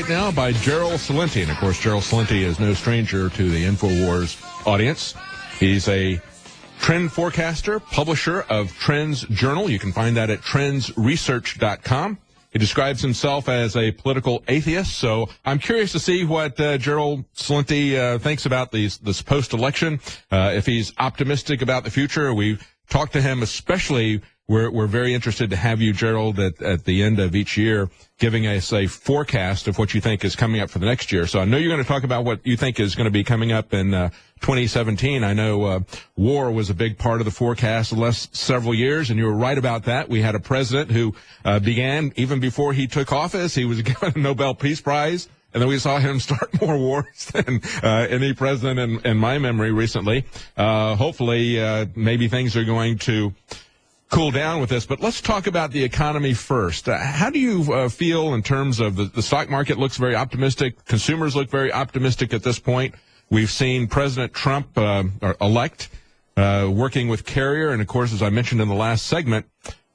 Right now by Gerald Celente. And, of course, Gerald Celente is no stranger to the InfoWars audience. He's a trend forecaster, publisher of Trends Journal. You can find that at trendsresearch.com. He describes himself as a political atheist, so I'm curious to see what Gerald Celente thinks about this post-election, if he's optimistic about the future. We've talked to him especially. We're very interested to have you, Gerald, at the end of each year, giving us a forecast of what you think is coming up for the next year. So I know you're going to talk about what you think is going to be coming up in 2017. I know war was a big part of the forecast the last several years, and you were right about that. We had a president who began, even before he took office, he was given a Nobel Peace Prize. And then we saw him start more wars than any president in my memory recently. Hopefully, maybe things are going to cool down with this, but let's talk about the economy first. How do you feel in terms of the stock market? Looks very optimistic. Consumers look very optimistic at this point. We've seen President Trump elect working with Carrier, and of course, as I mentioned in the last segment,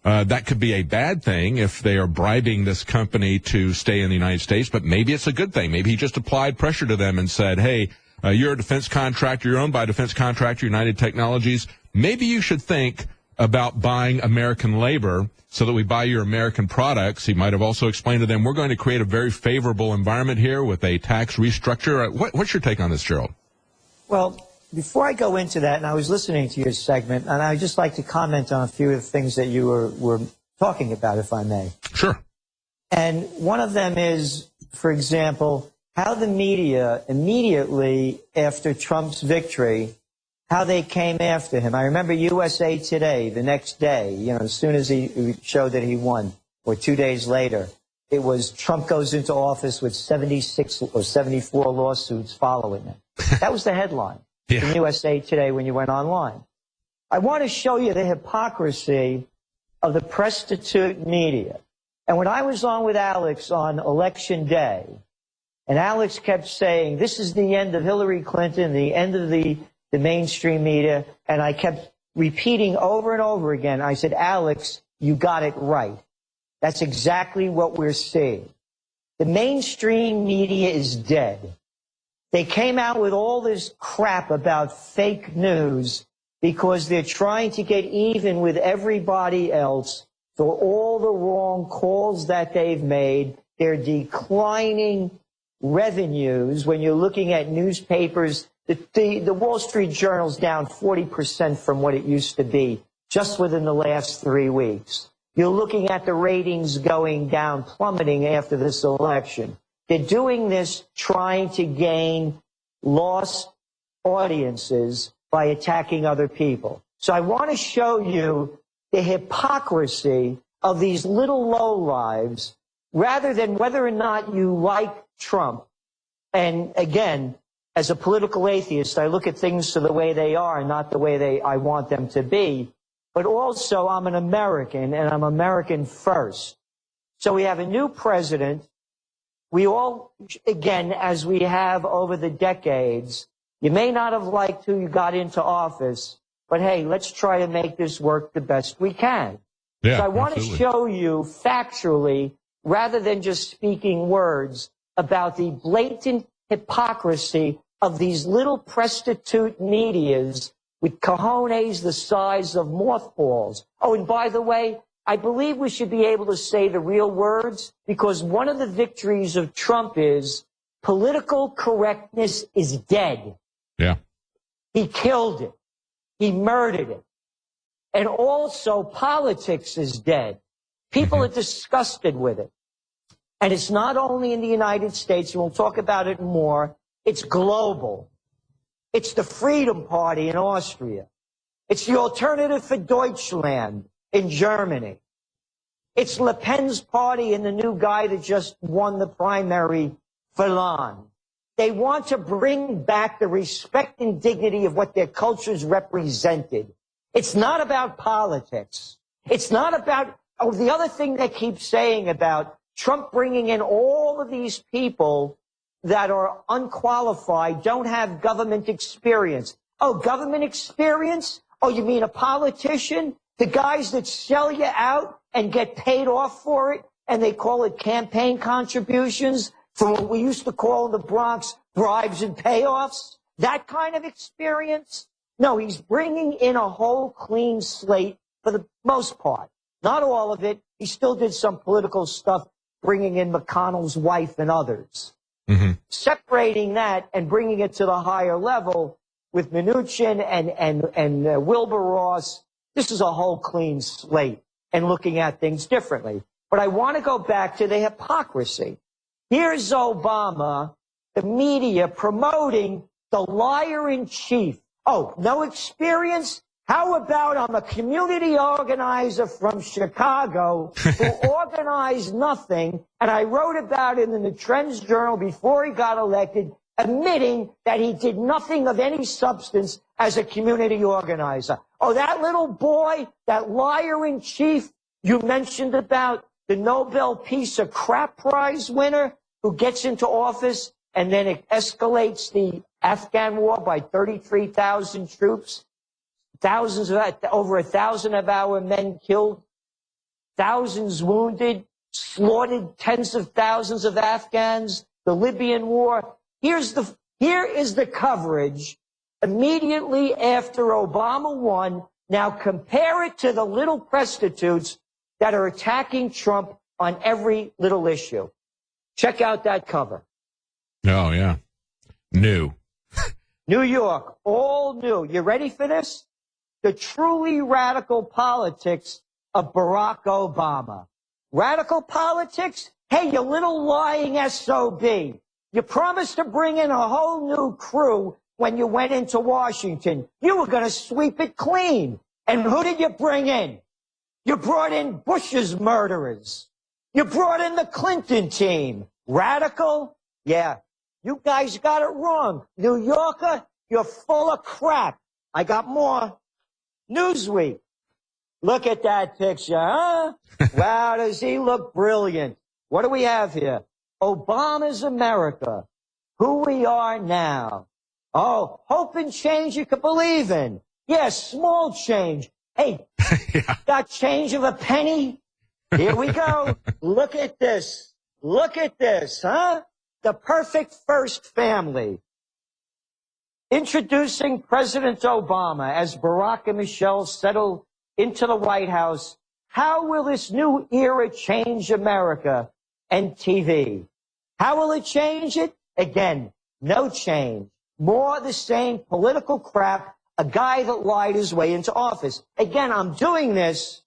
that could be a bad thing if they are bribing this company to stay in the United States, but maybe it's a good thing. Maybe he just applied pressure to them and said, hey, you're a defense contractor, you're owned by a defense contractor, United Technologies. Maybe you should think about buying American labor so that we buy your American products. He might have also explained to them, we're going to create a very favorable environment here with a tax restructure. What's your take on this, Gerald? Well, before I go into that, and I was listening to your segment, and I'd just like to comment on a few of the things that you were talking about, if I may. Sure. And one of them is, for example, how the media immediately after Trump's victory, how they came after him. I remember USA Today the next day, as soon as he showed that he won, or 2 days later, it was Trump goes into office with 76 or 74 lawsuits following him. That was the headline in USA Today when you went online. I want to show you the hypocrisy of the prostitute media. And when I was on with Alex on Election Day, and Alex kept saying, this is the end of Hillary Clinton, the end of the mainstream media, and I kept repeating over and over again, I said, Alex, you got it right. That's exactly what we're seeing. The mainstream media is dead. They came out with all this crap about fake news because they're trying to get even with everybody else for all the wrong calls that they've made. They're declining revenues when you're looking at newspapers. The Wall Street Journal's down 40% from what it used to be just within the last 3 weeks. You're looking at the ratings going down, plummeting after this election. They're doing this trying to gain lost audiences by attacking other people. So I want to show you the hypocrisy of these little lowlives rather than whether or not you like Trump. And again, as a political atheist, I look at things to the way they are, not the way I want them to be. But also, I'm an American, and I'm American first. So we have a new president. We all, again, as we have over the decades, you may not have liked who you got into office, but hey, let's try to make this work the best we can. Yeah, so I want to show you factually, rather than just speaking words, about the blatant hypocrisy of these little prostitute medias with cojones the size of mothballs. Oh, and by the way, I believe we should be able to say the real words, because one of the victories of Trump is political correctness is dead. Yeah. He killed it. He murdered it. And also politics is dead. People are disgusted with it. And it's not only in the United States, and we'll talk about it more, it's global. It's the Freedom Party in Austria. It's the Alternative for Deutschland in Germany. It's Le Pen's party and the new guy that just won the primary, Fillon. They want to bring back the respect and dignity of what their cultures represented. It's not about politics. It's not about, the other thing they keep saying about Trump bringing in all of these people that are unqualified, don't have government experience. Oh, government experience? Oh, you mean a politician? The guys that sell you out and get paid off for it, and they call it campaign contributions from what we used to call in the Bronx bribes and payoffs? That kind of experience? No, he's bringing in a whole clean slate for the most part. Not all of it. He still did some political stuff, bringing in McConnell's wife and others. Mm-hmm. Separating that and bringing it to the higher level with Mnuchin and Wilbur Ross, this is a whole clean slate and looking at things differently. But I want to go back to the hypocrisy. Here's Obama, the media promoting the liar in chief. Oh, no experience? How about I'm a community organizer from Chicago who organized nothing, and I wrote about it in the Trends Journal before he got elected, admitting that he did nothing of any substance as a community organizer. Oh, that little boy, that liar in chief you mentioned about, the Nobel Peace or Crap Prize winner who gets into office and then it escalates the Afghan war by 33,000 troops. Over 1,000 of our men killed, thousands wounded, slaughtered tens of thousands of Afghans, the Libyan war. Here is the coverage immediately after Obama won. Now compare it to the little prostitutes that are attacking Trump on every little issue. Check out that cover. Oh, yeah. New. New York, all new. You ready for this? The truly radical politics of Barack Obama. Radical politics? Hey, you little lying SOB. You promised to bring in a whole new crew when you went into Washington. You were going to sweep it clean. And who did you bring in? You brought in Bush's murderers. You brought in the Clinton team. Radical? Yeah. You guys got it wrong. New Yorker, you're full of crap. I got more. Newsweek. Look at that picture, huh? Wow, does he look brilliant. What do we have here? Obama's America. Who we are now. Oh, hope and change you could believe in. Yes, small change. Hey, yeah. Got change of a penny? Here we go. Look at this. Look at this, huh? The perfect first family. Introducing President Obama as Barack and Michelle settle into the White House. How will this new era change America and TV? How will it change it? Again, no change. More the same political crap, a guy that lied his way into office. Again, I'm doing this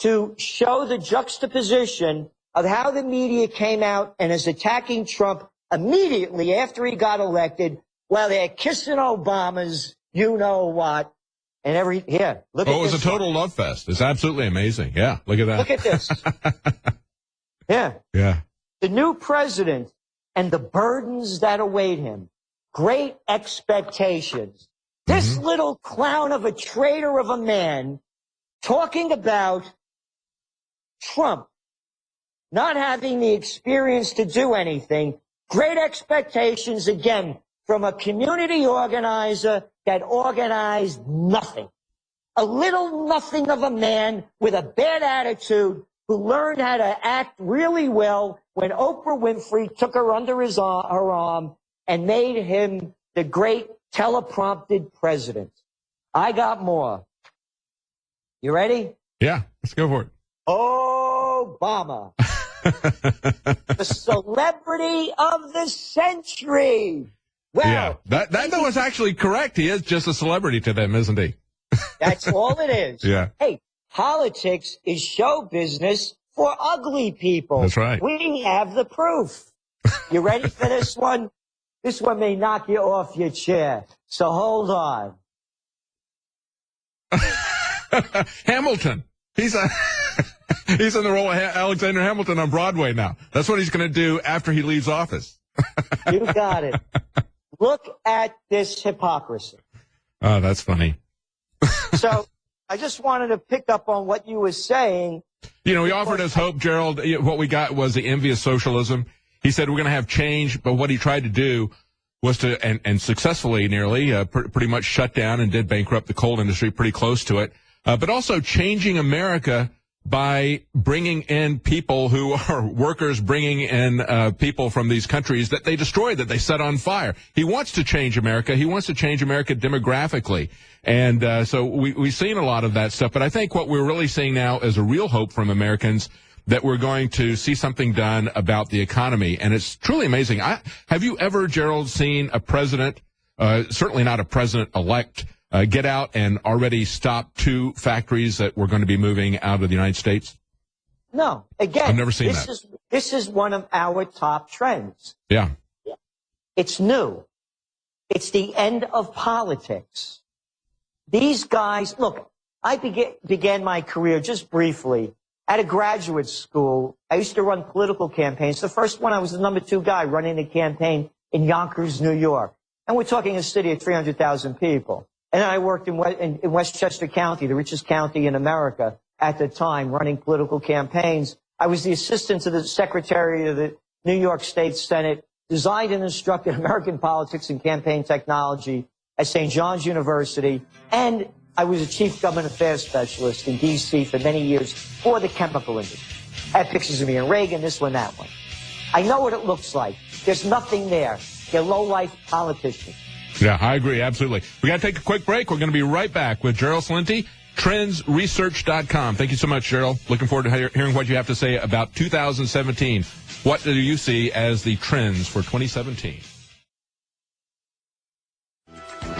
to show the juxtaposition of how the media came out and is attacking Trump immediately after he got elected, while they're kissing Obama's you-know-what. And here, look at this. Oh, it was a total love fest. It's absolutely amazing. Yeah, look at that. Look at this. Yeah. Yeah. The new president and the burdens that await him. Great expectations. This little clown of a traitor of a man talking about Trump not having the experience to do anything. Great expectations, again, from a community organizer that organized nothing. A little nothing of a man with a bad attitude who learned how to act really well when Oprah Winfrey took her under her arm and made him the great teleprompted president. I got more. You ready? Yeah, let's go for it. Obama. The celebrity of the century. Well, yeah, that was actually correct. He is just a celebrity to them, isn't he? That's all it is. Yeah. Hey, politics is show business for ugly people. That's right. We have the proof. You ready for this one? This one may knock you off your chair. So hold on. Hamilton. He's in the role of Alexander Hamilton on Broadway now. That's what he's going to do after he leaves office. You got it. Look at this hypocrisy. Oh, that's funny. So I just wanted to pick up on what you were saying. You know, he offered us hope, Gerald. What we got was the envy of socialism. He said we're going to have change, but what he tried to do was to, and successfully nearly, pretty much shut down and did bankrupt the coal industry, pretty close to it, but also changing America by bringing in people who are workers, bringing in people from these countries that they destroyed, that they set on fire. He wants to change America. He wants to change America demographically. And so we've seen a lot of that stuff. But I think what we're really seeing now is a real hope from Americans that we're going to see something done about the economy. And it's truly amazing. Have you ever, Gerald, seen a president, certainly not a president-elect, get out and already stop 2 factories that were going to be moving out of the United States? No. Again, I've never seen that. This is one of our top trends. Yeah. It's new. It's the end of politics. These guys, look, I began my career just briefly at a graduate school. I used to run political campaigns. The first one, I was the number 2 guy running a campaign in Yonkers, New York. And we're talking a city of 300,000 people. And then I worked in Westchester County, the richest county in America at the time, running political campaigns. I was the assistant to the Secretary of the New York State Senate, designed and instructed American politics and campaign technology at St. John's University, and I was a chief government affairs specialist in D.C. for many years for the chemical industry. I had pictures of me and Reagan, this one, that one. I know what it looks like. There's nothing there. They're low-life politicians. Yeah, I agree, absolutely. We got to take a quick break. We're going to be right back with Gerald Celente, trendsresearch.com. Thank you so much, Gerald. Looking forward to hearing what you have to say about 2017. What do you see as the trends for 2017?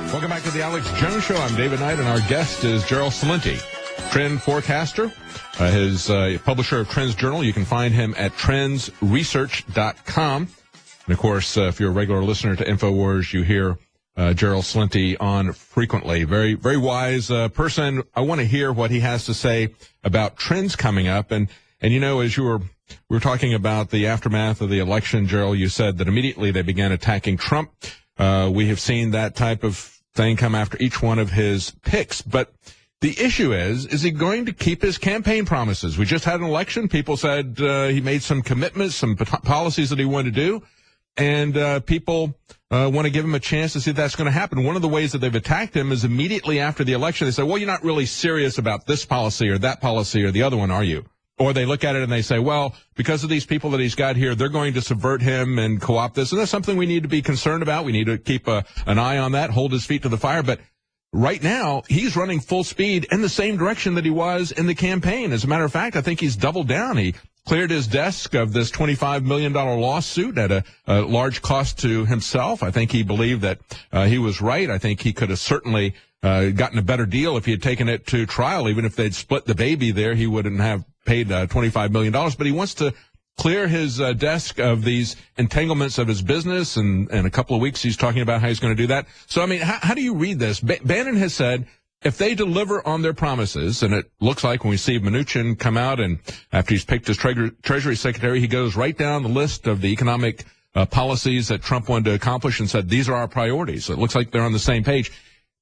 Welcome back to the Alex Jones Show. I'm David Knight, and our guest is Gerald Celente, trend forecaster, his publisher of Trends Journal. You can find him at trendsresearch.com. And, of course, if you're a regular listener to InfoWars, you hear Gerald Celente on frequently. Very, very wise person. I want to hear what he has to say about trends coming up. And you know, as we were talking about the aftermath of the election, Gerald, you said that immediately they began attacking Trump. We have seen that type of thing come after each one of his picks. But the issue is he going to keep his campaign promises? We just had an election. People said he made some commitments, some policies that he wanted to do. And people want to give him a chance to see if that's going to happen. One of the ways that they've attacked him is immediately after the election. They say, well, you're not really serious about this policy or that policy or the other one, are you? Or they look at it and they say, well, because of these people that he's got here, they're going to subvert him and co-opt this. And that's something we need to be concerned about. We need to keep an eye on that, hold his feet to the fire. But right now, he's running full speed in the same direction that he was in the campaign. As a matter of fact, I think he's doubled down. He cleared his desk of this $25 million lawsuit at a large cost to himself. I think he believed that he was right. I think he could have certainly gotten a better deal if he had taken it to trial. Even if they'd split the baby there, he wouldn't have paid $25 million. But he wants to clear his desk of these entanglements of his business. And in a couple of weeks, he's talking about how he's going to do that. So, I mean, how do you read this? Bannon has said if they deliver on their promises, and it looks like when we see Mnuchin come out and after he's picked his Treasury Secretary, he goes right down the list of the economic policies that Trump wanted to accomplish and said, these are our priorities. So it looks like they're on the same page.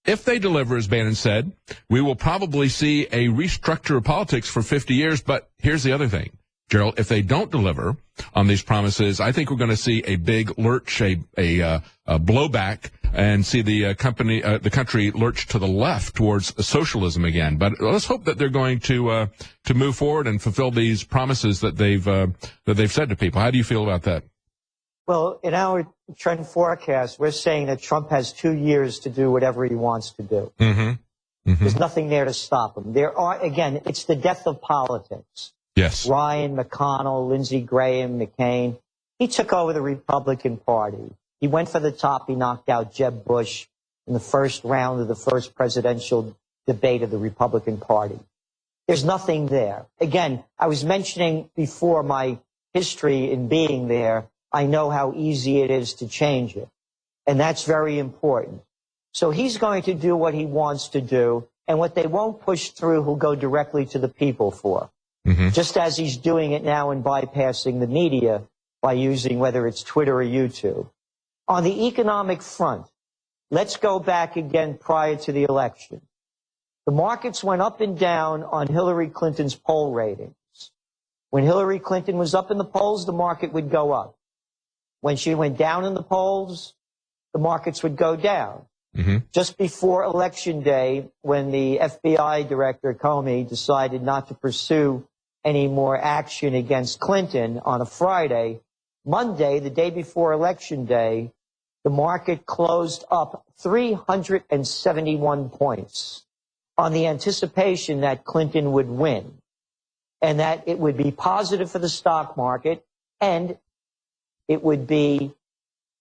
If they deliver, as Bannon said, we will probably see a restructure of politics for 50 years. But here's the other thing, Gerald. If they don't deliver on these promises, I think we're going to see a big lurch, a blowback, and see the country lurch to the left towards socialism again. But let's hope that they're going to move forward and fulfill these promises that they've said to people. How do you feel about that? Well, in our trend forecast, we're saying that Trump has 2 years to do whatever he wants to do. Mm-hmm. Mm-hmm. There's nothing there to stop him. Again, it's the death of politics. Yes. Ryan, McConnell, Lindsey Graham, McCain. He took over the Republican Party. He went for the top. He knocked out Jeb Bush in the first round of the first presidential debate of the Republican Party. There's nothing there. Again, I was mentioning before my history in being there. I know how easy it is to change it. And that's very important. So he's going to do what he wants to do. And what they won't push through, he'll go directly to the people for. Mm-hmm. Just as he's doing it now and bypassing the media by using whether it's Twitter or YouTube. On the economic front, let's go back again prior to the election. The markets went up and down on Hillary Clinton's poll ratings. When Hillary Clinton was up in the polls, the market would go up. When she went down in the polls, the markets would go down. Mm-hmm. Just before Election Day, when the FBI Director Comey decided not to pursue any more action against Clinton on a Friday. Monday, the day before Election Day, the market closed up 371 points on the anticipation that Clinton would win and that it would be positive for the stock market and it would be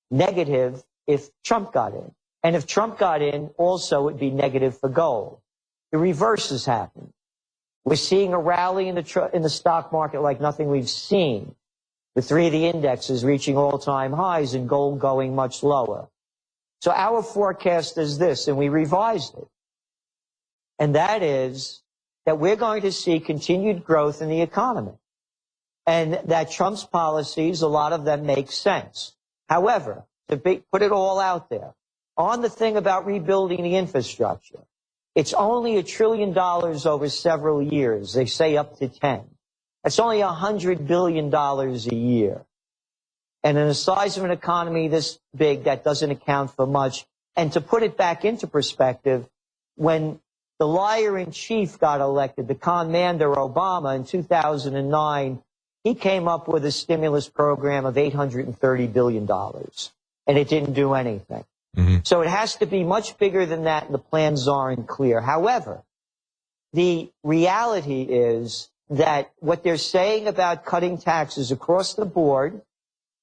negative if Trump got in. And if Trump got in, also it would be negative for gold. The reverse has happened. We're seeing a rally in the stock market like nothing we've seen, with 3 of the indexes reaching all-time highs and gold going much lower. So our forecast is this, and we revised it. And that is that we're going to see continued growth in the economy. And that Trump's policies, a lot of them make sense. However, to put it all out there, on the thing about rebuilding the infrastructure, it's only $1 trillion over several years. They say up to 10. That's only $100 billion a year. And in the size of an economy this big, that doesn't account for much. And to put it back into perspective, when the liar-in-chief got elected, the con-mander Obama in 2009, he came up with a stimulus program of $830 billion. And it didn't do anything. Mm-hmm. So it has to be much bigger than that, and the plans aren't clear. However, the reality is that what they're saying about cutting taxes across the board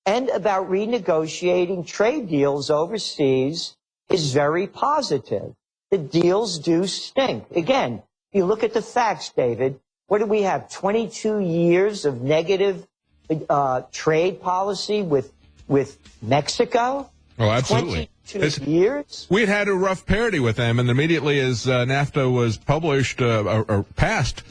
and about renegotiating trade deals overseas is very positive. The deals do stink. Again, if you look at the facts, David, what do we have? 22 years of negative trade policy with Mexico? Oh, absolutely. 22 years? We'd had a rough parity with them, and immediately as NAFTA was published or passed,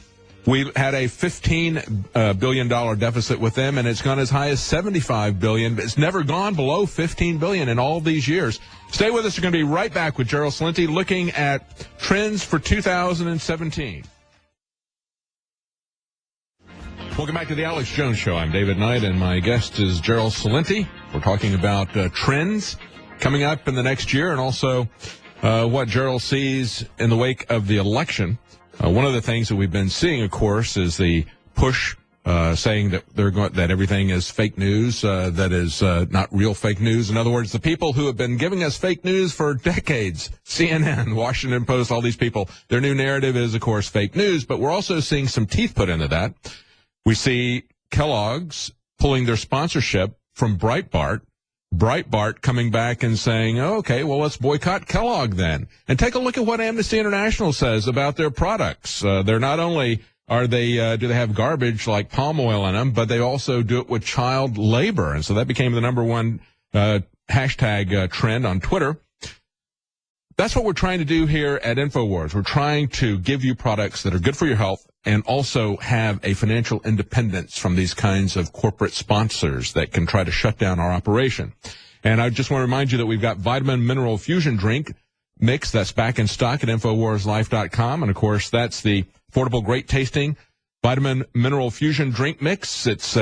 we had a $15 billion deficit with them, and it's gone as high as $75 billion. It's never gone below $15 billion in all these years. Stay with us. We're going to be right back with Gerald Celente looking at trends for 2017. Welcome back to the Alex Jones Show. I'm David Knight, and my guest is Gerald Celente. We're talking about trends coming up in the next year and also what Gerald sees in the wake of the election. One of the things that we've been seeing, of course, is the push saying that that everything is fake news, that is not real fake news. In other words, the people who have been giving us fake news for decades, CNN, Washington Post, all these people, their new narrative is, of course, fake news. But we're also seeing some teeth put into that. We see Kellogg's pulling their sponsorship from Breitbart. Breitbart coming back and saying, oh, okay, well, let's boycott Kellogg then. And take a look at what Amnesty International says about their products. They're not only do they have garbage like palm oil in them, but they also do it with child labor. And so that became the #1 hashtag trend on Twitter. That's what we're trying to do here at InfoWars. We're trying to give you products that are good for your health and also have a financial independence from these kinds of corporate sponsors that can try to shut down our operation. And I just want to remind you that we've got Vitamin Mineral Fusion Drink Mix that's back in stock at InfoWarsLife.com. And, of course, that's the affordable, great-tasting Vitamin Mineral Fusion Drink Mix. It's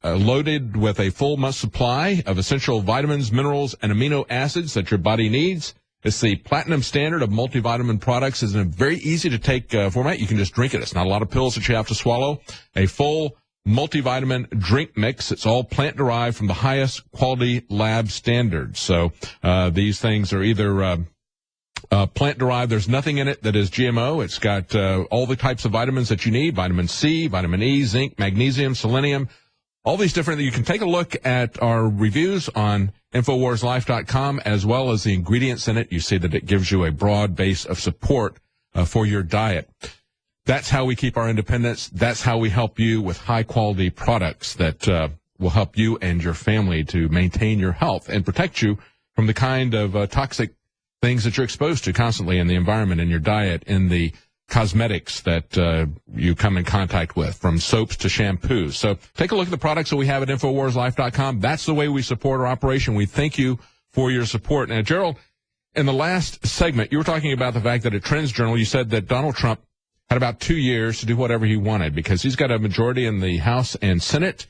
loaded with a full month supply of essential vitamins, minerals, and amino acids that your body needs. It's the platinum standard of multivitamin products. It's in a very easy to take format. You can just drink it. It's not a lot of pills that you have to swallow. A full multivitamin drink mix. It's all plant derived from the highest quality lab standards. So these things are either plant derived. There's nothing in it that is GMO. It's got all the types of vitamins that you need: vitamin C, vitamin E, zinc, magnesium, selenium. All these different, you can take a look at our reviews on InfoWarsLife.com as well as the ingredients in it. You see that it gives you a broad base of support for your diet. That's how we keep our independence. That's how we help you with high-quality products that will help you and your family to maintain your health and protect you from the kind of toxic things that you're exposed to constantly in the environment, in your diet, in the cosmetics that you come in contact with, from soaps to shampoos. So take a look at the products that we have at InfoWarsLife.com. That's the way we support our operation. We thank you for your support. Now, Gerald, in the last segment, you were talking about the fact that at Trends Journal, you said that Donald Trump had about 2 years to do whatever he wanted because he's got a majority in the House and Senate,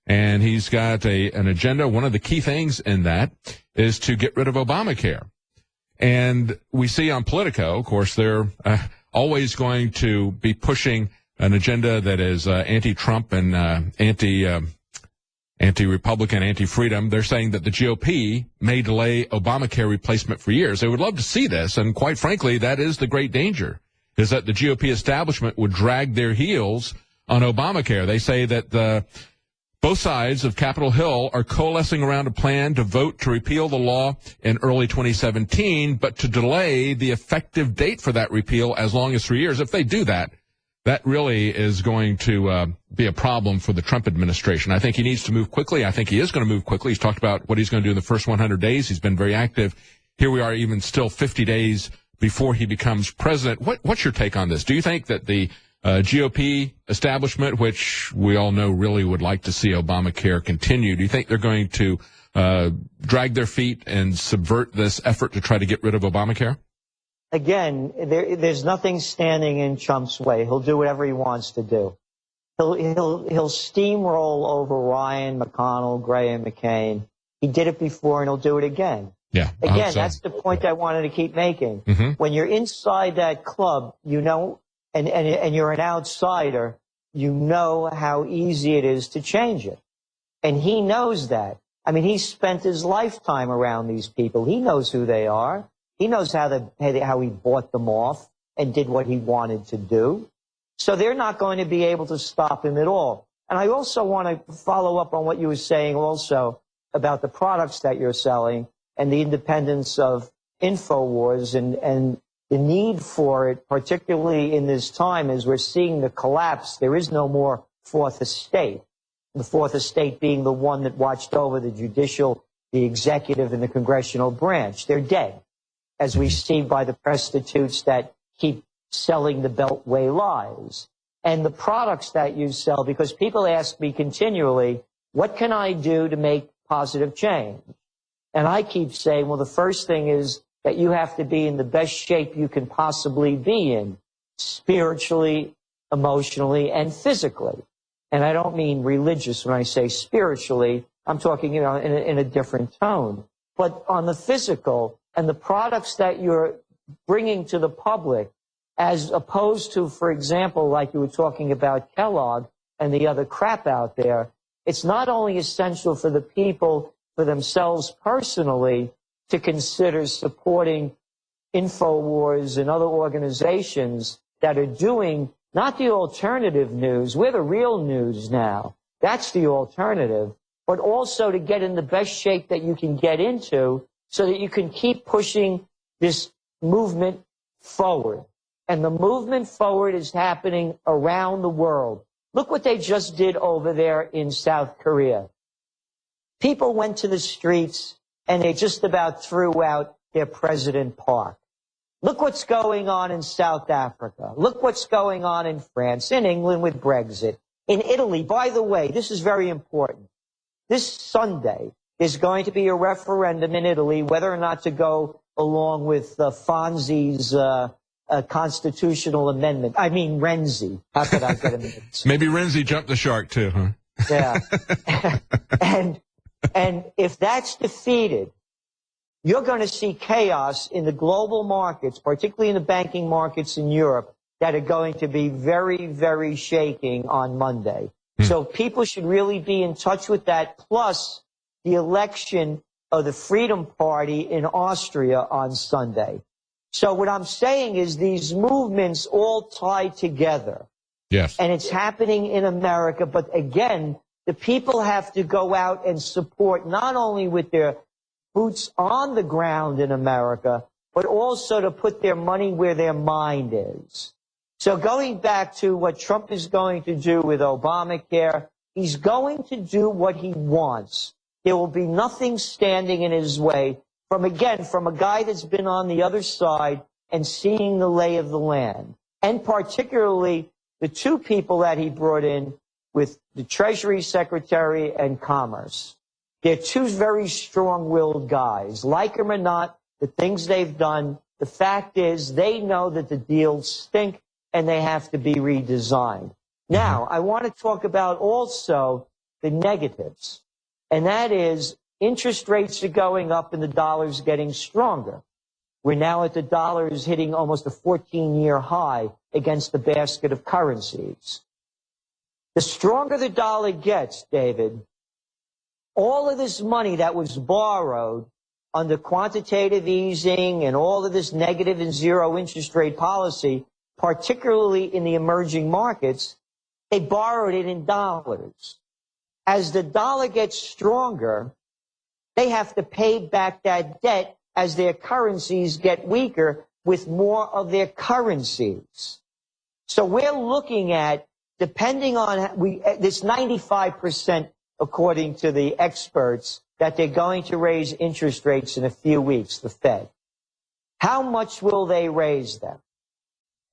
and he's got an agenda. One of the key things in that is to get rid of Obamacare. And we see on Politico, of course, they're always going to be pushing an agenda that is anti-Trump and anti-Republican, anti-freedom. They're saying that the GOP may delay Obamacare replacement for years. They would love to see this, and quite frankly, that is the great danger, is that the GOP establishment would drag their heels on Obamacare. They say that both sides of Capitol Hill are coalescing around a plan to vote to repeal the law in early 2017, but to delay the effective date for that repeal as long as 3 years. If they do that, that really is going to be a problem for the Trump administration. I think he needs to move quickly. I think he is going to move quickly. He's talked about what he's going to do in the first 100 days. He's been very active. Here we are, even still 50 days before he becomes president. What's your take on this? Do you think that the GOP establishment, which we all know really would like to see Obamacare continue, do you think they're going to drag their feet and subvert this effort to try to get rid of Obamacare? Again, there's nothing standing in Trump's way. He'll do whatever he wants to do. He'll steamroll over Ryan, McConnell, Graham, McCain. He did it before, and he'll do it again. Yeah. Again, that's the point I wanted to keep making. Mm-hmm. When you're inside that club, you know, and you're an outsider, you know how easy it is to change it. And he knows that. I mean, he spent his lifetime around these people. He knows who they are. He knows how he bought them off and did what he wanted to do. So they're not going to be able to stop him at all. And I also want to follow up on what you were saying also about the products that you're selling and the independence of InfoWars and the need for it, particularly in this time as we're seeing the collapse. There is no more fourth estate. The fourth estate being the one that watched over the judicial, the executive, and the congressional branch. They're dead, as we see by the prostitutes that keep selling the Beltway lies. And the products that you sell, because people ask me continually, what can I do to make positive change? And I keep saying, well, the first thing is that you have to be in the best shape you can possibly be in, spiritually, emotionally, and physically. And I don't mean religious when I say spiritually. I'm talking, you know, in a different tone. But on the physical and the products that you're bringing to the public, as opposed to, for example, like you were talking about Kellogg and the other crap out there, it's not only essential for the people, for themselves personally, to consider supporting InfoWars and other organizations that are doing not the alternative news. We're the real news now. That's the alternative. But also to get in the best shape that you can get into so that you can keep pushing this movement forward. And the movement forward is happening around the world. Look what they just did over there in South Korea. People went to the streets and they just about threw out their President Park. Look what's going on in South Africa. Look what's going on in France, in England with Brexit. In Italy, by the way, this is very important. This Sunday is going to be a referendum in Italy whether or not to go along with Fonzi's constitutional amendment. I mean, Renzi. How could I get him mixed? Maybe Renzi jumped the shark too, huh? Yeah. And if that's defeated, you're going to see chaos in the global markets, particularly in the banking markets in Europe, that are going to be very, very shaking on Monday. So people should really be in touch with that, plus the election of the Freedom Party in Austria on Sunday. So what I'm saying is these movements all tie together. Yes. And it's happening in America. But again, the people have to go out and support not only with their boots on the ground in America, but also to put their money where their mind is. So going back to what Trump is going to do with Obamacare, he's going to do what he wants. There will be nothing standing in his way from a guy that's been on the other side and seeing the lay of the land. And particularly the two people that he brought in with the Treasury Secretary and Commerce. They're two very strong-willed guys. Like them or not, the things they've done, the fact is they know that the deals stink and they have to be redesigned. Now, I want to talk about also the negatives, and that is interest rates are going up and the dollar's getting stronger. We're now at the dollar's hitting almost a 14-year high. against the basket of currencies. The stronger the dollar gets, David, all of this money that was borrowed under quantitative easing and all of this negative and zero interest rate policy, particularly in the emerging markets, they borrowed it in dollars. As the dollar gets stronger, they have to pay back that debt as their currencies get weaker with more of their currencies. So we're looking at, depending on, this 95%, according to the experts, that they're going to raise interest rates in a few weeks, the Fed. How much will they raise them?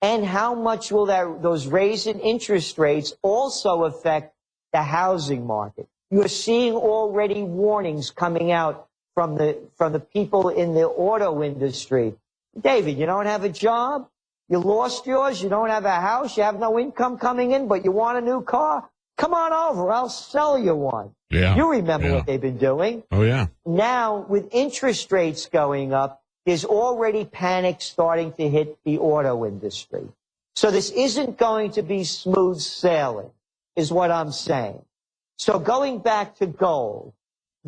And how much will those raise in interest rates also affect the housing market? You're seeing already warnings coming out from the people in the auto industry. David, you don't have a job? You lost yours? You don't have a house? You have no income coming in, but you want a new car? Come on over. I'll sell you one. Yeah. You remember what they've been doing. Oh, yeah. Now, with interest rates going up, there's already panic starting to hit the auto industry. So this isn't going to be smooth sailing, is what I'm saying. So going back to gold,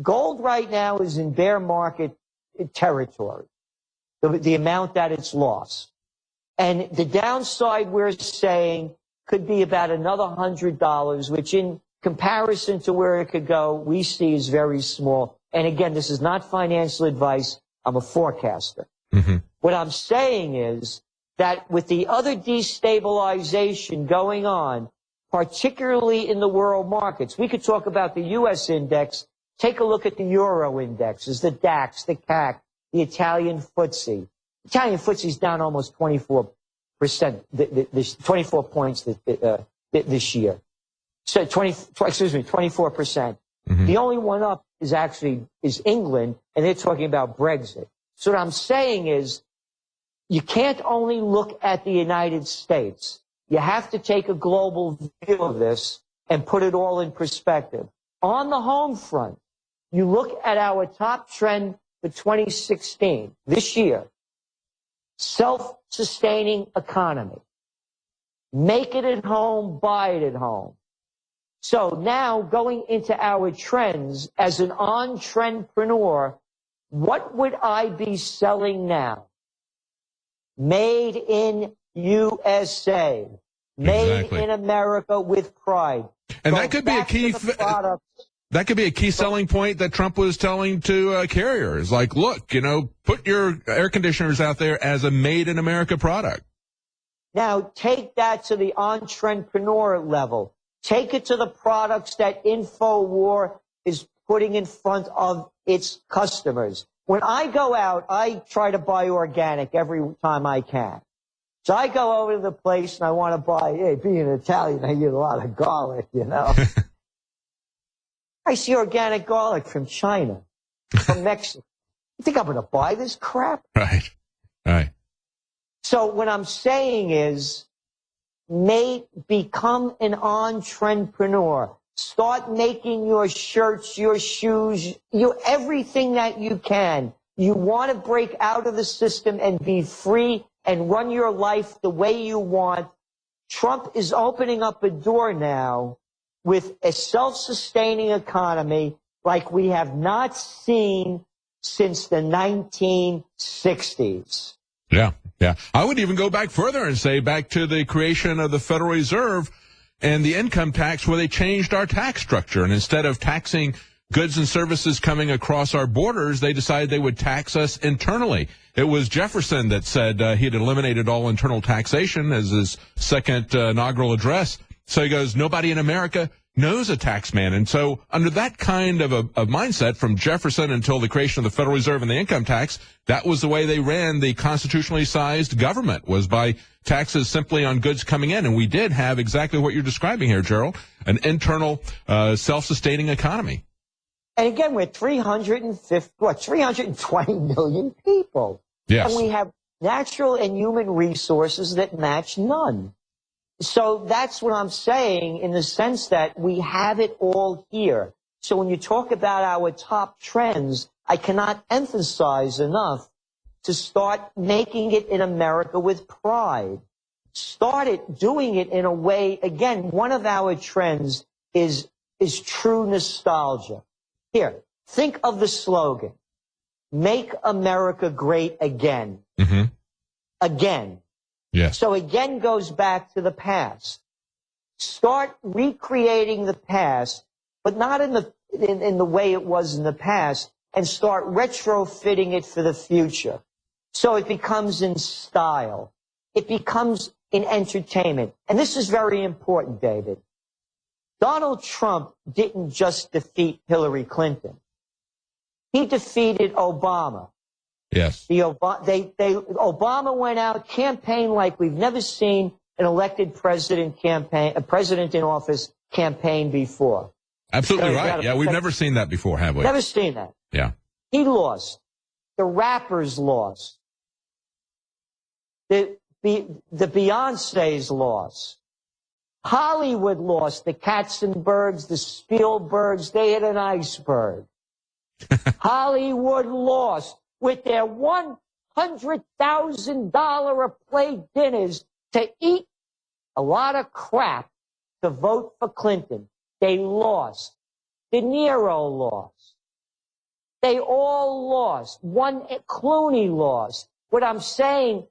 gold right now is in bear market territory, the amount that it's lost. And the downside, we're saying, could be about another $100, which in comparison to where it could go, we see is very small. And again, this is not financial advice. I'm a forecaster. Mm-hmm. What I'm saying is that with the other destabilization going on, particularly in the world markets, we could talk about the U.S. index. Take a look at the Euro indexes, the DAX, the CAC, the Italian FTSE. Italian FTSE is down almost 24%, 24 points this year. So 24%. Mm-hmm. The only one up is England, and they're talking about Brexit. So what I'm saying is, you can't only look at the United States. You have to take a global view of this and put it all in perspective. On the home front, you look at our top trend for 2016, this year, self-sustaining economy. Make it at home, buy it at home. So now going into our trends as an on-trendpreneur, what would I be selling now? Made in USA. Made in America with pride. And that could be a key. That could be a key selling point that Trump was telling to carriers. Like, look, put your air conditioners out there as a made in America product. Now take that to the entrepreneur level. Take it to the products that InfoWar is putting in front of its customers. When I go out, I try to buy organic every time I can. So I go over to the place and I want to buy, being an Italian, I eat a lot of garlic, I see organic garlic from China, from Mexico. You think I'm going to buy this crap? Right. So what I'm saying is, become an entrepreneur. Start making your shirts, your shoes, everything that you can. You want to break out of the system and be free and run your life the way you want. Trump is opening up a door now with a self-sustaining economy like we have not seen since the 1960s. Yeah. I would even go back further and say back to the creation of the Federal Reserve and the income tax, where they changed our tax structure. And instead of taxing goods and services coming across our borders, they decided they would tax us internally. It was Jefferson that said he had eliminated all internal taxation as his second inaugural address. So he goes, nobody in America knows a tax man. And so under that kind of a mindset from Jefferson until the creation of the Federal Reserve and the income tax, that was the way they ran the constitutionally sized government, was by taxes simply on goods coming in. And we did have exactly what you're describing here, Gerald, an internal self-sustaining economy. And again, we're 320 million people. Yes. And we have natural and human resources that match none. So that's what I'm saying, in the sense that we have it all here. So when you talk about our top trends, I cannot emphasize enough to start making it in America with pride. started doing it in a way, again, one of our trends is true nostalgia. Here, think of the slogan, "Make America Great Again." Mm-hmm. Again. Yes. So again goes back to the past. Start recreating the past, but not in the way it was in the past, and start retrofitting it for the future. So it becomes in style. It becomes in entertainment. And this is very important, David. Donald Trump didn't just defeat Hillary Clinton. He defeated Obama. Yes. Obama went out, campaigned like we've never seen an elected president campaign, a president in office campaign before. Absolutely right. Yeah, we've never seen that before, have we? Never seen that. Yeah. He lost. The rappers lost. The Beyoncés lost. Hollywood lost. The Katzenbergs, the Spielbergs, they hit an iceberg. Hollywood lost with their $100,000 a plate dinners to eat a lot of crap to vote for Clinton. They lost. De Niro lost. They all lost. Clooney lost. What I'm saying,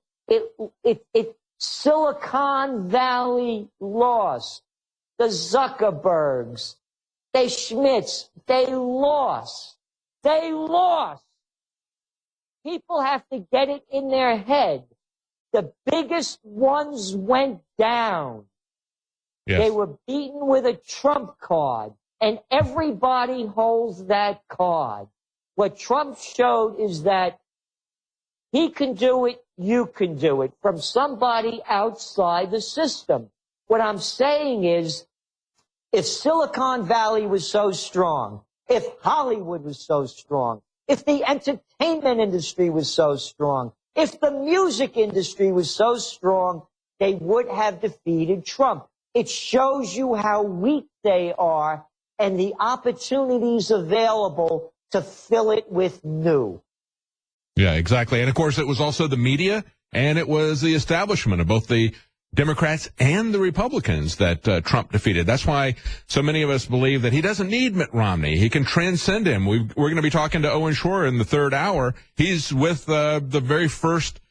Silicon Valley lost. The Zuckerbergs, they Schmitz, they lost. They lost. People have to get it in their head. The biggest ones went down. Yes. They were beaten with a trump card, and everybody holds that card. What Trump showed is that he can do it, you can do it, from somebody outside the system. What I'm saying is, if Silicon Valley was so strong, if Hollywood was so strong, if the entertainment industry was so strong, if the music industry was so strong, they would have defeated Trump. It shows you how weak they are and the opportunities available to fill it with new. Yeah, exactly. And of course, it was also the media and it was the establishment of both the Democrats and the Republicans that Trump defeated. That's why so many of us believe that he doesn't need Mitt Romney. He can transcend him. We're going to be talking to Owen Shroyer in the third hour. He's with the very first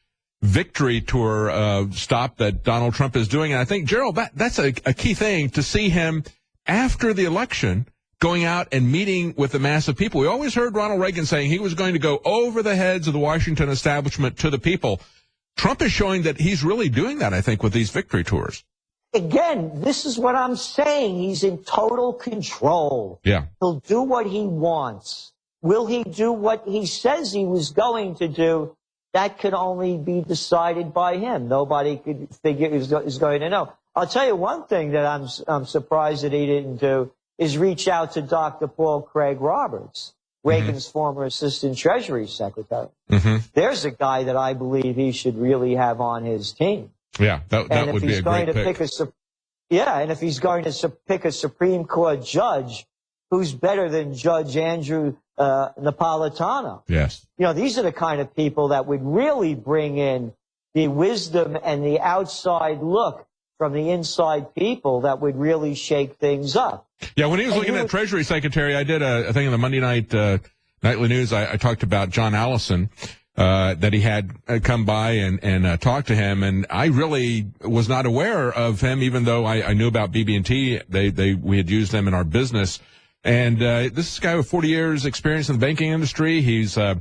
victory tour stop that Donald Trump is doing. And I think, Gerald, that's a key thing to see him after the election going out and meeting with the mass of people. We always heard Ronald Reagan saying he was going to go over the heads of the Washington establishment to the people. Trump is showing that he's really doing that, I think, with these victory tours. Again, this is what I'm saying. He's in total control. Yeah. He'll do what he wants. Will he do what he says he was going to do? That could only be decided by him. Nobody could figure is going to know. I'll tell you one thing that I'm surprised that he didn't do is reach out to Dr. Paul Craig Roberts, Reagan's former assistant Treasury Secretary. There's a guy that I believe he should really have on his team. Yeah, that would be a great pick. And if he's going to pick a Supreme Court judge, who's better than Judge Andrew Napolitano? Yes. You know, these are the kind of people that would really bring in the wisdom and the outside look from the inside people that would really shake things up. Yeah, when he was looking at Treasury Secretary, I did a thing in the Monday night nightly news. I talked about John Allison, that he had come by and talked to him, and I really was not aware of him, even though I knew about BB&T. We had used them in our business. And this is a guy with 40 years experience in the banking industry. He's a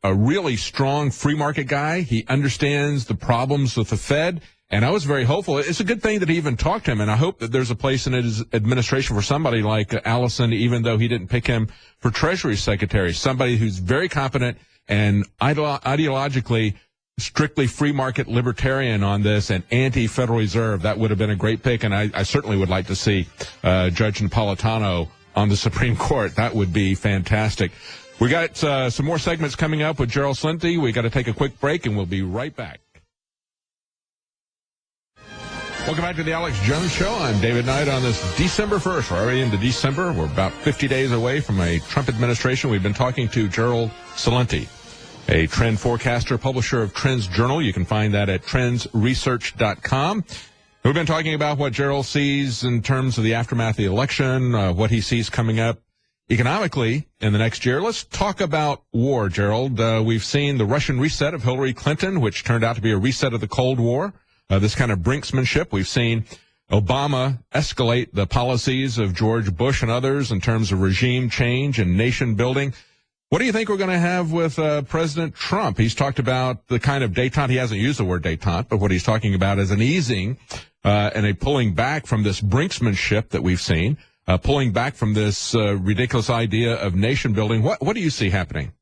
really strong free market guy. He understands the problems with the Fed. And I was very hopeful. It's a good thing that he even talked to him, and I hope that there's a place in his administration for somebody like Allison, even though he didn't pick him for Treasury Secretary, somebody who's very competent and ideologically strictly free market libertarian on this and anti-Federal Reserve. That would have been a great pick, and I certainly would like to see Judge Napolitano on the Supreme Court. That would be fantastic. We got some more segments coming up with Gerald Celente. We got to take a quick break, and we'll be right back. Welcome back to the Alex Jones Show. I'm David Knight on this December 1st. We're already into December. We're about 50 days away from a Trump administration. We've been talking to Gerald Celente. a trend forecaster, publisher of Trends Journal. You can find that at trendsresearch.com. We've been talking about what Gerald sees in terms of the aftermath of the election, what he sees coming up economically in the next year. Let's talk about war, Gerald. We've seen the Russian reset of Hillary Clinton, which turned out to be a reset of the Cold War, this kind of brinksmanship. We've seen Obama escalate the policies of George Bush and others in terms of regime change and nation building. What do you think we're going to have with President Trump? He's talked about the kind of détente. He hasn't used the word détente, but what he's talking about is an easing and a pulling back from this brinksmanship that we've seen, pulling back from this ridiculous idea of nation building. What do you see happening?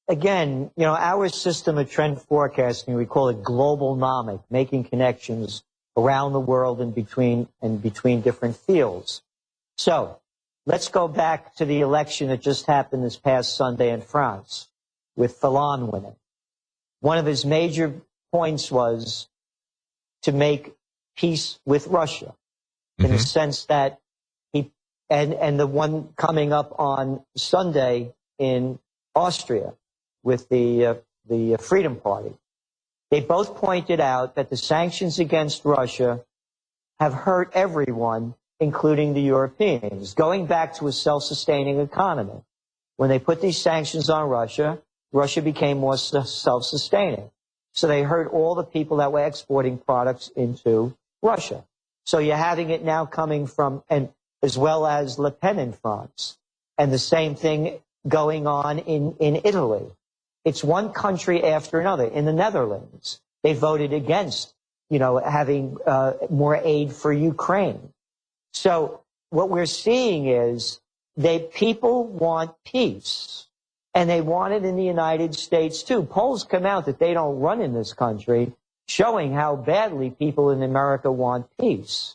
Again, our system of trend forecasting, we call it globalnomic, making connections around the world and between different fields. So let's go back to the election that just happened this past Sunday in France with Fillon winning. One of his major points was to make peace with Russia in the sense that and the one coming up on Sunday in Austria with the Freedom Party. They both pointed out that the sanctions against Russia have hurt everyone, including the Europeans, going back to a self-sustaining economy. When they put these sanctions on Russia, Russia became more self-sustaining. So they hurt all the people that were exporting products into Russia. So you're having it now coming from, and as well as Le Pen in France, and the same thing going on in Italy. It's one country after another. In the Netherlands, they voted against, having more aid for Ukraine. So what we're seeing is people want peace, and they want it in the United States too. Polls come out that they don't run in this country, showing how badly people in America want peace.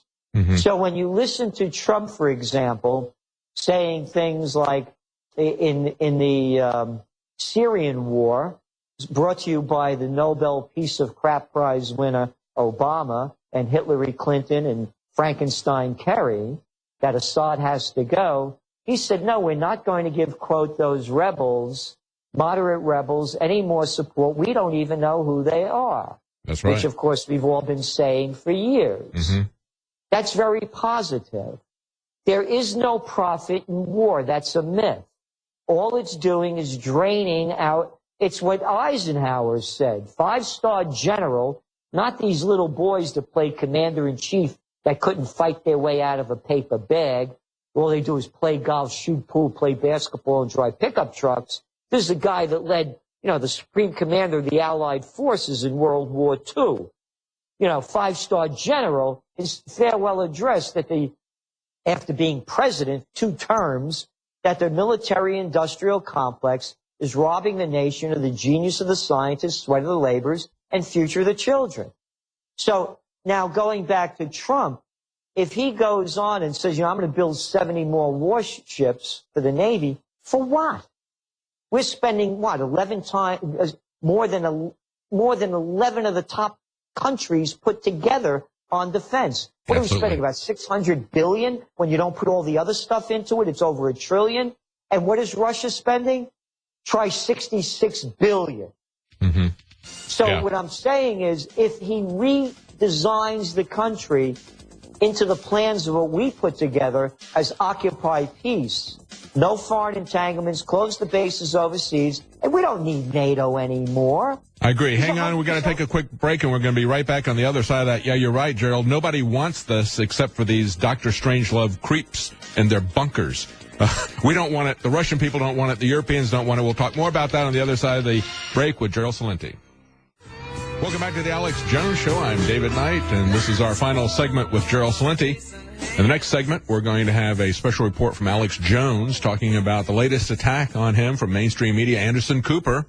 So when you listen to Trump, for example, saying things like in the Syrian war, brought to you by the Nobel Peace of Crap Prize winner Obama and Hillary Clinton and Frankenstein Kerry, that Assad has to go, he said, no, we're not going to give, quote, those rebels, moderate rebels, any more support. We don't even know who they are. That's right. Which, of course, we've all been saying for years. That's very positive. There is no profit in war. That's a myth. All it's doing is draining out. It's what Eisenhower said. 5-star general, not these little boys that played commander-in-chief that couldn't fight their way out of a paper bag. All they do is play golf, shoot pool, play basketball, and drive pickup trucks. This is a guy that led, the supreme commander of the Allied forces in World War II. 5-star general, his farewell address that after being president 2 terms, that the military-industrial complex is robbing the nation of the genius of the scientists, sweat of the laborers, and future of the children. So now going back to Trump, if he goes on and says, I'm going to build 70 more warships for the Navy, for what? We're spending, 11 times, more than 11 of the top countries put together on defense. What are we spending, about $600 billion? When you don't put all the other stuff into it, it's over $1 trillion. And what is Russia spending? Try $66 billion. So what I'm saying is, if he redesigns the country into the plans of what we put together as Occupy Peace, no foreign entanglements, close the bases overseas, and we don't need NATO anymore. I agree. Hang on. We're going to take a quick break, and we're going to be right back on the other side of that. Yeah, you're right, Gerald. Nobody wants this except for these Dr. Strangelove creeps and their bunkers. We don't want it. The Russian people don't want it. The Europeans don't want it. We'll talk more about that on the other side of the break with Gerald Celente. Welcome back to the Alex Jones Show. I'm David Knight, and this is our final segment with Gerald Celente. In the next segment, we're going to have a special report from Alex Jones talking about the latest attack on him from mainstream media, Anderson Cooper,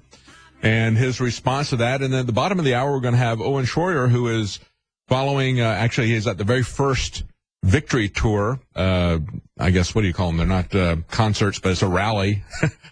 and his response to that. And then at the bottom of the hour, we're going to have Owen Schroyer, who is following, actually, he's at the very first victory tour. I guess, what do you call them? They're not concerts, but it's a rally.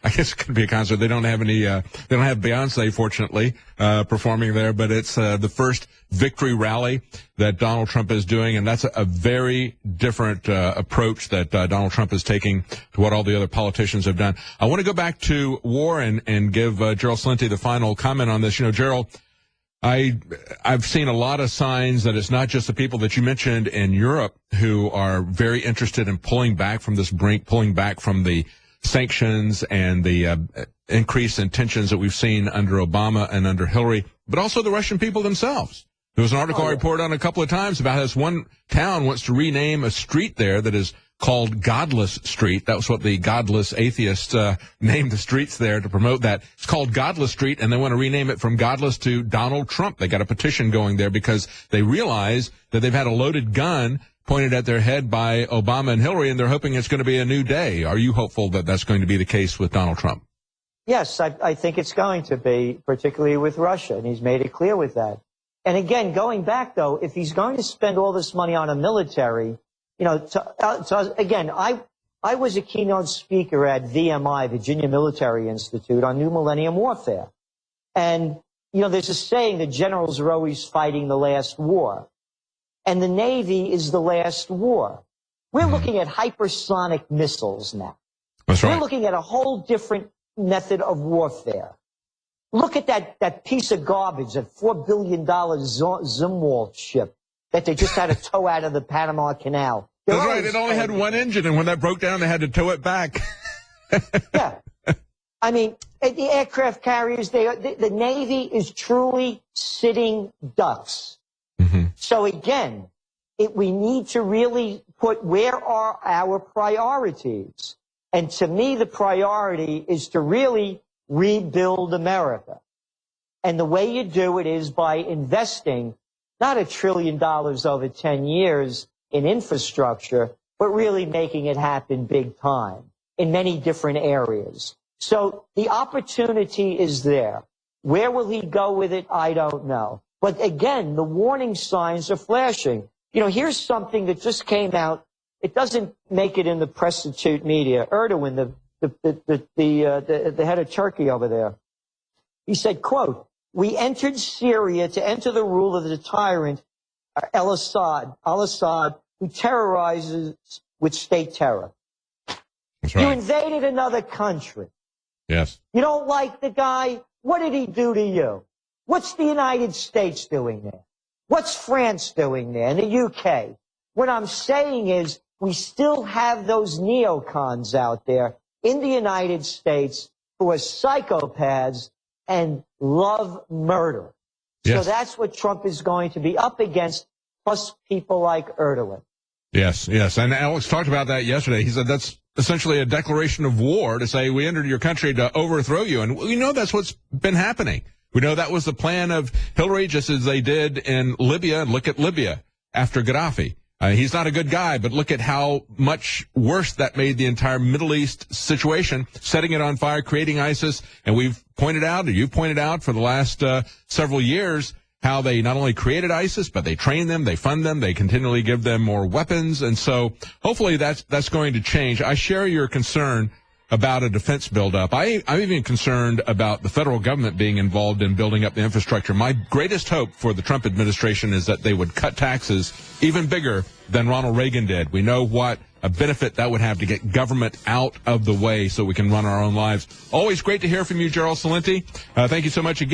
I guess it could be a concert. They don't have any, they don't have Beyonce, fortunately, performing there, but it's the first victory rally that Donald Trump is doing, and that's a very different approach that Donald Trump is taking to what all the other politicians have done. I want to go back to war and give Gerald Celente the final comment on this. You know, Gerald, I've seen a lot of signs that it's not just the people that you mentioned in Europe who are very interested in pulling back from this brink, pulling back from the sanctions and the increase in tensions that we've seen under Obama and under Hillary, but also the Russian people themselves. There was an article I reported on a couple of times about how this one town wants to rename a street there that is called Godless Street. That was what the godless atheists named the streets there to promote that. It's called Godless Street, and they want to rename it from Godless to Donald Trump. They got a petition going there because they realize that they've had a loaded gun pointed at their head by Obama and Hillary, and they're hoping it's going to be a new day. Are you hopeful that that's going to be the case with Donald Trump? Yes, I think it's going to be, particularly with Russia, and he's made it clear with that. And again, going back, though, if he's going to spend all this money on a military, you know, again, I was a keynote speaker at VMI, Virginia Military Institute, on New Millennium Warfare. And, you know, there's a saying that generals are always fighting the last war. And the Navy is the last war. We're looking at hypersonic missiles now. That's right. We're looking at a whole different method of warfare. Look at that piece of garbage, that $4 billion Zumwalt ship that they just had to tow out of the Panama Canal. That's right. It only had one engine, and when that broke down, they had to tow it back. Yeah. I mean, the aircraft carriers, the Navy is truly sitting ducks. Mm-hmm. So again, we need to really put, where are our priorities? And to me, the priority is to really rebuild America. And the way you do it is by investing not $1 trillion over 10 years in infrastructure, but really making it happen big time in many different areas. So the opportunity is there. Where will he go with it? I don't know. But again, the warning signs are flashing. You know, here's something that just came out. It doesn't make it in the prostitute media. Erdogan, the head of Turkey over there, he said, quote, "We entered Syria to enter the rule of the tyrant al-Assad, who terrorizes with state terror." That's right. You invaded another country. Yes. You don't like the guy? What did he do to you? What's the United States doing there? What's France doing there? And the UK? What I'm saying is we still have those neocons out there in the United States who are psychopaths and love murder. Yes. So that's what Trump is going to be up against, plus people like Erdogan. Yes, yes. And Alex talked about that yesterday. He said that's essentially a declaration of war to say we entered your country to overthrow you. And we know that's what's been happening. We know that was the plan of Hillary, just as they did in Libya. Look at Libya after Gaddafi. He's not a good guy, but look at how much worse that made the entire Middle East situation, setting it on fire, creating ISIS. And we've pointed out, or you've pointed out for the last several years, how they not only created ISIS, but they train them, they fund them, they continually give them more weapons. And so hopefully that's going to change. I share your concern about a defense buildup. I'm even concerned about the federal government being involved in building up the infrastructure. My greatest hope for the Trump administration is that they would cut taxes even bigger than Ronald Reagan did. We know what a benefit that would have to get government out of the way so we can run our own lives. Always great to hear from you, Gerald Celente. Thank you so much again.